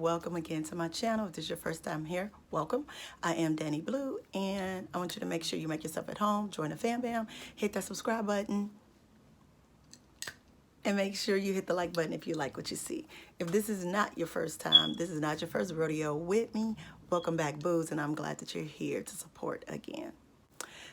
welcome again to my channel. If this is your first time here, welcome. I am Danny Blue, and I want you to make sure you make yourself at home, join the fam bam, hit that subscribe button, and make sure you hit the like button if you like what you see. If this is not your first time, this is not your first rodeo with me, welcome back, boos, and I'm glad that you're here to support again.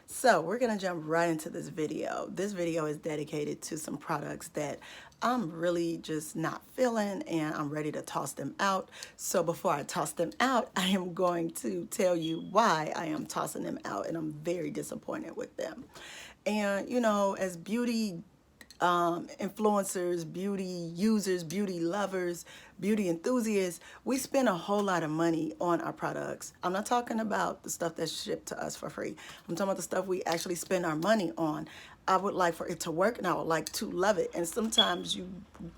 So we're gonna jump right into this video. This video is dedicated to some products that I'm really just not feeling and I'm ready to toss them out. So before I toss them out, I am going to tell you why I am tossing them out, and I'm very disappointed with them. And you know, as beauty influencers, beauty users, beauty lovers, beauty enthusiasts, we spend a whole lot of money on our products. I'm not talking about the stuff that's shipped to us for free. I'm talking about the stuff we actually spend our money on. I would like for it to work, and I would like to love it. And sometimes you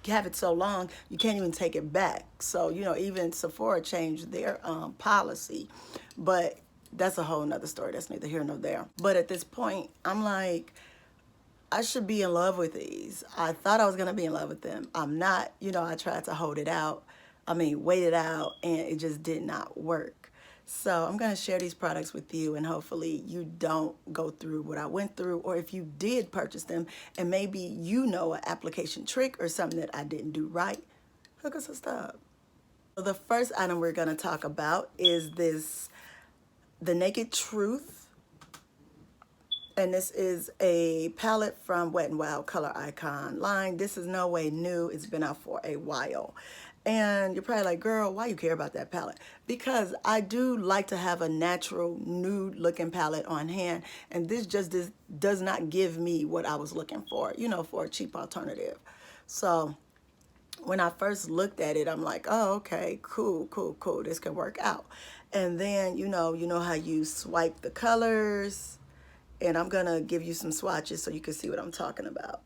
have it so long, you can't even take it back. So, you know, even Sephora changed their policy. But that's a whole nother story. That's neither here nor there. But at this point, I'm like, I should be in love with these. I thought I was gonna be in love with them. I'm not. You know, I tried to hold it out. Wait it out, and it just did not work. So I'm gonna share these products with you, and hopefully you don't go through what I went through, or if you did purchase them, and maybe you know an application trick or something that I didn't do right, hook us up. So the first item we're gonna talk about is the Naked Truth. And this is a palette from Wet n Wild Color Icon line. This is no way new. It's been out for a while. And you're probably like, girl, why you care about that palette? Because I do like to have a natural nude looking palette on hand. And this just does not give me what I was looking for, you know, for a cheap alternative. So when I first looked at it, I'm like, oh, okay, cool. This can work out. And then, you know how you swipe the colors. And I'm gonna give you some swatches so you can see what I'm talking about.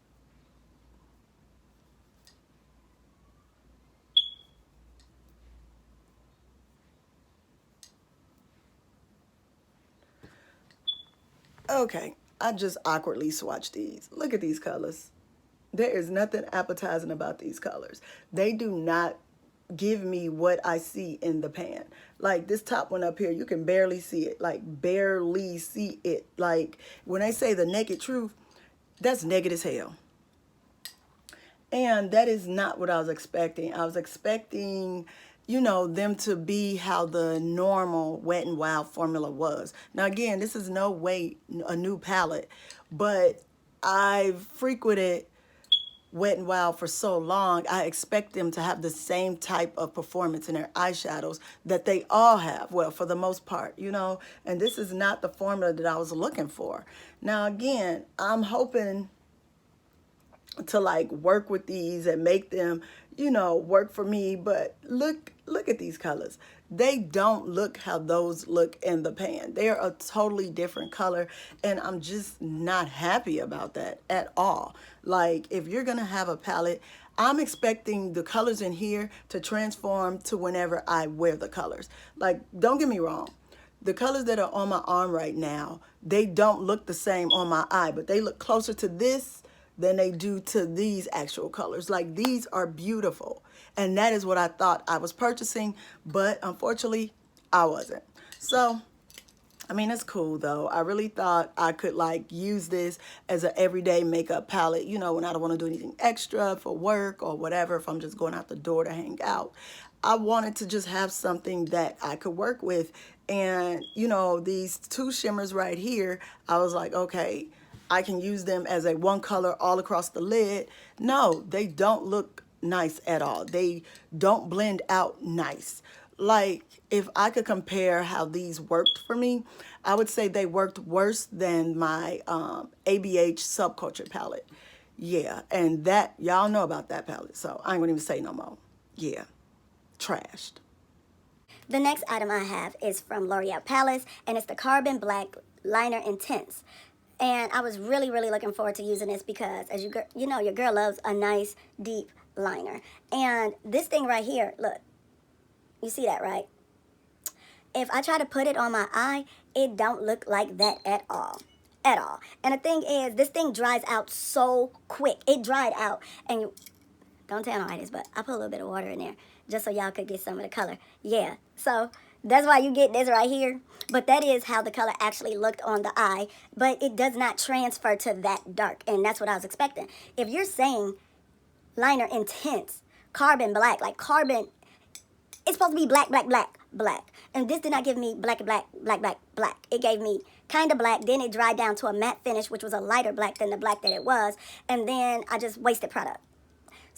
Okay, I just awkwardly swatched these. Look at these colors. There is nothing appetizing about these colors. They do not give me what I see in the pan. Like this top one up here, you can barely see it. Like barely see it. Like when I say the Naked Truth, that's naked as hell. And that is not what I was expecting. I was expecting, you know, them to be how the normal Wet n Wild formula was. Now again, this is no way a new palette, but I've frequented Wet n Wild for so long, I expect them to have the same type of performance in their eyeshadows that they all have, well, for the most part, you know, and this is not the formula that I was looking for. Now, again, I'm hoping to like work with these and make them, you know, work for me, but look at these colors. They don't look how those look in the pan. They're a totally different color, and I'm just not happy about that at all. Like, if you're gonna have a palette, I'm expecting the colors in here to transform to whenever I wear the colors. Like, don't get me wrong. The colors that are on my arm right now, they don't look the same on my eye, but they look closer to this than they do to these actual colors. Like, these are beautiful. And that is what I thought I was purchasing, but unfortunately, I wasn't. So, I mean, it's cool though. I really thought I could like use this as an everyday makeup palette, you know, when I don't want to do anything extra for work or whatever, if I'm just going out the door to hang out. I wanted to just have something that I could work with. And, you know, these two shimmers right here, I was like, okay, I can use them as a one color all across the lid. No, they don't look nice at all. They don't blend out nice. Like, if I could compare how these worked for me, I would say they worked worse than my ABH Subculture palette. Yeah, and that, y'all know about that palette, so I ain't gonna even say no more. Yeah, trashed. The next item I have is from L'Oreal Palace, and it's the Carbon Black Liner Intense. And I was really looking forward to using this because, as you know, your girl loves a nice, deep liner. And this thing right here, look, you see that, right? If I try to put it on my eye, it don't look like that at all. At all. And the thing is, this thing dries out so quick. It dried out. And you, don't tell nobody this, but I put a little bit of water in there. just so y'all could get some of the color. Yeah, so that's why you get this right here. But that is how the color actually looked on the eye. But it does not transfer to that dark. And that's what I was expecting. If you're saying liner intense, carbon black, like carbon, it's supposed to be black, black, black, black. And this did not give me black, black, black, black, black. It gave me kind of black. Then it dried down to a matte finish, which was a lighter black than the black that it was. And then I just wasted product.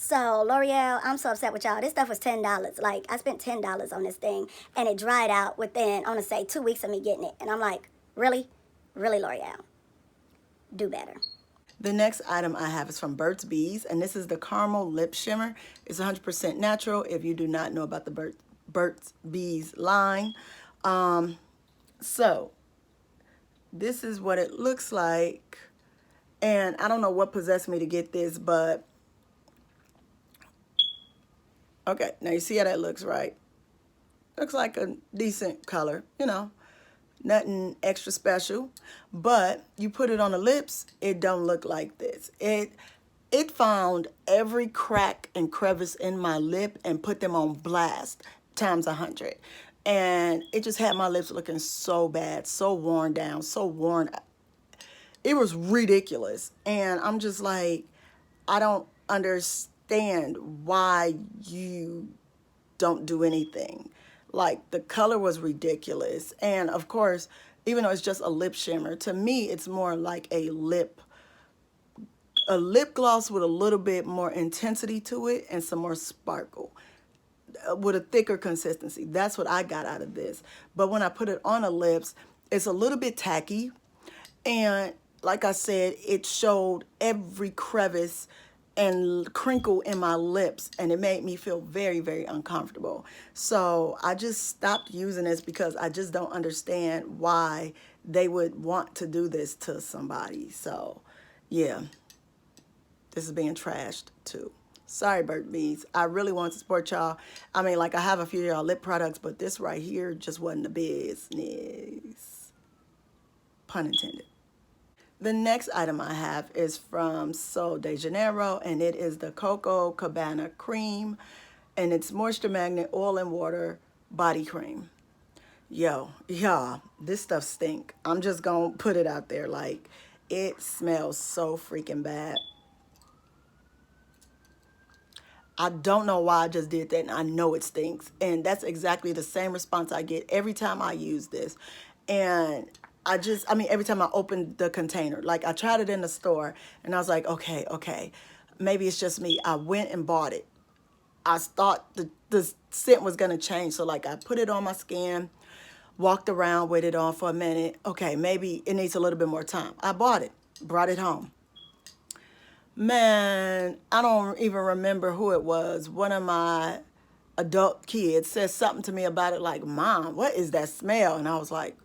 So L'Oreal, I'm so upset with y'all. This stuff was $10. Like, I spent $10 on this thing, and it dried out within, I want to say, 2 weeks of me getting it. And I'm like, really? Really, L'Oreal? Do better. The next item I have is from Burt's Bees, and this is the Caramel Lip Shimmer. It's 100% natural if you do not know about the Burt's Bees line. So, this is what it looks like. And I don't know what possessed me to get this, but okay, now you see how that looks, right? Looks like a decent color, you know, nothing extra special. But you put it on the lips, it don't look like this. It found every crack and crevice in my lip and put them on blast times 100. And it just had my lips looking so bad, so worn down, so worn. It was ridiculous. And I'm just like, I don't understand why you don't do anything. Like, the color was ridiculous. And of course, even though it's just a lip shimmer, to me, it's more like a lip gloss with a little bit more intensity to it and some more sparkle with a thicker consistency. That's what I got out of this. But when I put it on the lips, it's a little bit tacky. And like I said, it showed every crevice and crinkle in my lips, and it made me feel very, very uncomfortable. So I just stopped using this because I just don't understand why they would want to do this to somebody. So yeah, this is being trashed too. Sorry, Burt's Bees. I really want to support y'all. I mean, like, I have a few of y'all lip products, but this right here just wasn't the business. Pun intended. The next item I have is from Sol de Janeiro, and it is the Coco Cabana Cream, and it's Moisture Magnet Oil and Water Body Cream. Yo, y'all, this stuff stink. I'm just gonna put it out there. Like, it smells so freaking bad. I don't know why I just did that, and I know it stinks. And that's exactly the same response I get every time I use this. And I mean, every time I open the container. Like, I tried it in the store, and I was like, okay, maybe it's just me. I went and bought it. I thought the scent was going to change. So, like, I put it on my skin, walked around with it on for a minute. Okay, maybe it needs a little bit more time. I bought it, brought it home. Man, I don't even remember who it was. One of my adult kids said something to me about it, like, Mom, what is that smell? And I was like,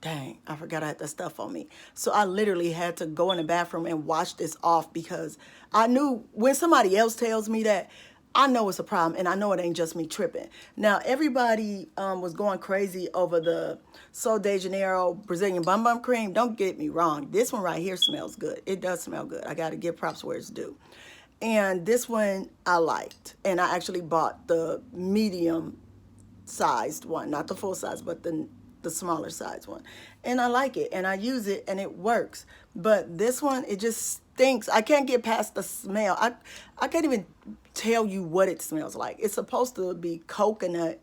dang, I forgot I had that stuff on me. So I literally had to go in the bathroom and wash this off, because I knew when somebody else tells me that, I know it's a problem, and I know it ain't just me tripping. Now, everybody was going crazy over the Sol de Janeiro Brazilian Bum Bum Cream. Don't get me wrong. This one right here smells good. It does smell good. I got to give props where it's due. And this one I liked. And I actually bought the medium-sized one. Not the full size, but the smaller size one. And I like it. And I use it, and it works. But this one, it just stinks. I can't get past the smell. I can't even tell you what it smells like. It's supposed to be coconut,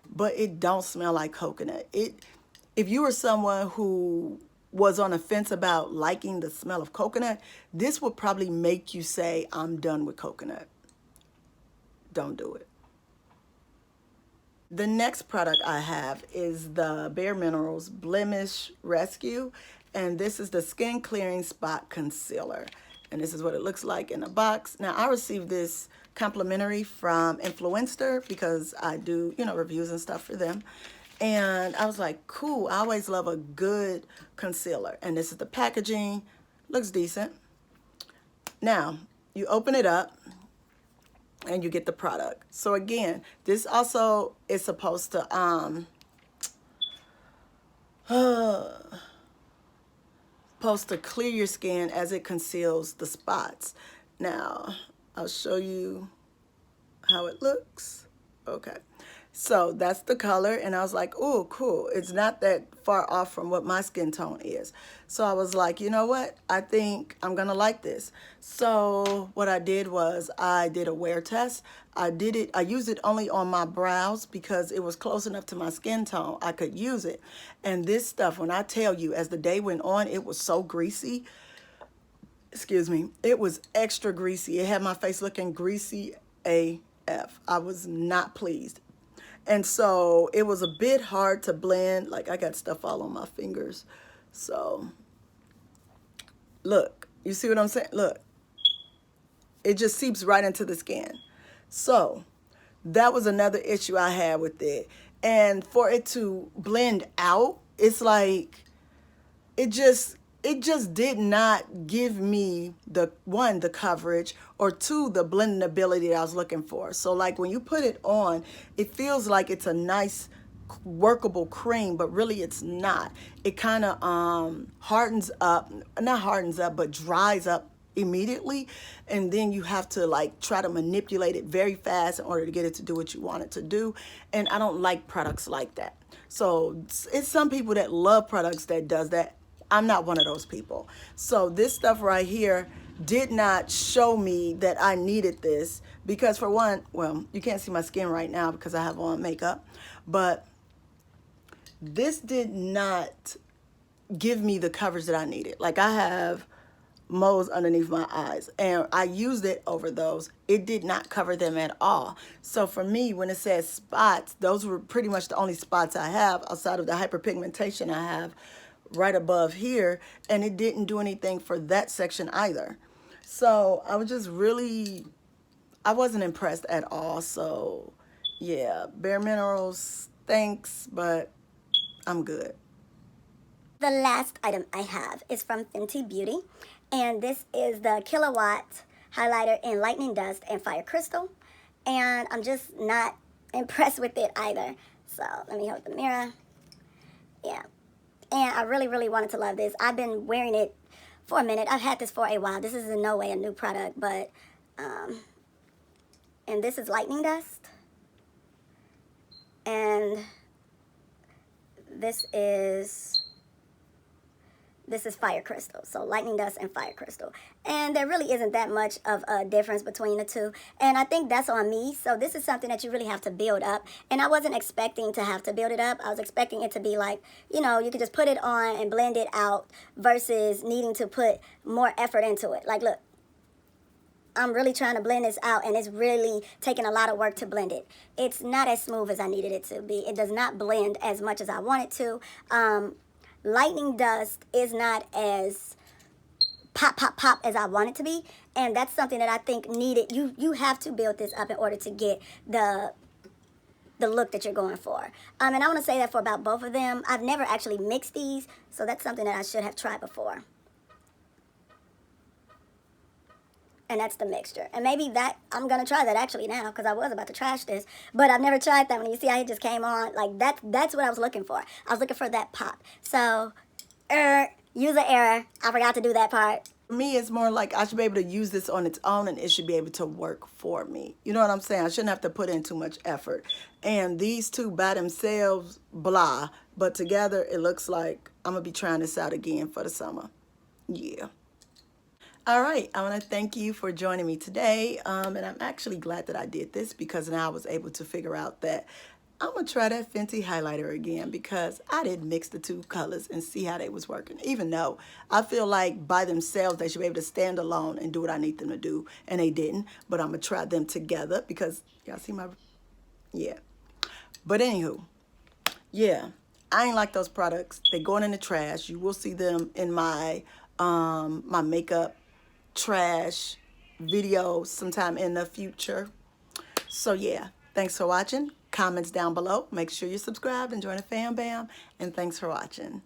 but it don't smell like coconut. If you were someone who was on the fence about liking the smell of coconut, this would probably make you say, I'm done with coconut. Don't do it. The next product I have is the Bare Minerals Blemish Rescue, and this is the Skin Clearing Spot Concealer. And this is what it looks like in a box. Now, I received this complimentary from Influencer because I do, reviews and stuff for them. And I was like, cool, I always love a good concealer. And this is the packaging. Looks decent. Now, you open it up and you get the product. So again, this also is supposed to clear your skin as it conceals the spots. Now, I'll show you how it looks. Okay. So that's the color, and I was like, oh, cool. It's not that far off from what my skin tone is. So I was like, you know what? I think I'm gonna like this. So what I did was I did a wear test. I used it only on my brows because it was close enough to my skin tone. I could use it. And this stuff, when I tell you, as the day went on, it was so greasy. Excuse me. It was extra greasy. It had my face looking greasy AF. I was not pleased. And so it was a bit hard to blend. Like, I got stuff all on my fingers. So look, you see what I'm saying? Look, it just seeps right into the skin. So that was another issue I had with it. And for it to blend out, it's like it just did not give me the coverage, or two, the blending ability that I was looking for. So like when you put it on, it feels like it's a nice workable cream, but really it's not. It kind of hardens up, not hardens up, but dries up immediately, and then you have to like try to manipulate it very fast in order to get it to do what you want it to do. And I don't like products like that. So it's some people that love products that does that. I'm not one of those people. So this stuff right here did not show me that I needed this, because for one, well, you can't see my skin right now because I have on makeup, but this did not give me the coverage that I needed. Like, I have moles underneath my eyes, and I used it over those. It did not cover them at all. So for me, when it says spots, those were pretty much the only spots I have outside of the hyperpigmentation I have right above here, and it didn't do anything for that section either. So I was just really, I wasn't impressed at all. So yeah, Bare Minerals, thanks, but I'm good. The last item I have is from Fenty Beauty, and this is the Kilowatt highlighter in Lightning Dust and Fire Crystal, and I'm just not impressed with it either. So let me hold the mirror. Yeah, and I really, really wanted to love this. I've been wearing it for a minute. I've had this for a while. This is in no way a new product, but, and this is Lightning Dust. And this is Fire Crystal. So Lightning Dust and Fire Crystal. And there really isn't that much of a difference between the two. And I think that's on me. So this is something that you really have to build up. And I wasn't expecting to have to build it up. I was expecting it to be like, you know, you could just put it on and blend it out versus needing to put more effort into it. Like, look, I'm really trying to blend this out, and it's really taking a lot of work to blend it. It's not as smooth as I needed it to be. It does not blend as much as I want it to. Lightning Dust is not as pop, pop, pop as I want it to be. And that's something that I think needed. You have to build this up in order to get the look that you're going for. And I want to say that for about both of them. I've never actually mixed these, so that's something that I should have tried before. And that's the mixture. And maybe that, I'm going to try that actually now, because I was about to trash this. But I've never tried that one. You see how it just came on? Like, that's what I was looking for. I was looking for that pop. So, user error. I forgot to do that part. For me, it's more like I should be able to use this on its own, and it should be able to work for me. You know what I'm saying? I shouldn't have to put in too much effort. And these two by themselves, blah. But together, it looks like I'm going to be trying this out again for the summer. Yeah. All right, I want to thank you for joining me today, and I'm actually glad that I did this, because now I was able to figure out that I'm going to try that Fenty highlighter again, because I didn't mix the two colors and see how they was working, even though I feel like by themselves they should be able to stand alone and do what I need them to do, and they didn't. But I'm going to try them together, because y'all see my, yeah. But anywho, yeah, I ain't like those products. They're going in the trash. You will see them in my my makeup trash video sometime in the future. So yeah, thanks for watching. Comments down below. Make sure you subscribe and join the fam bam. And thanks for watching.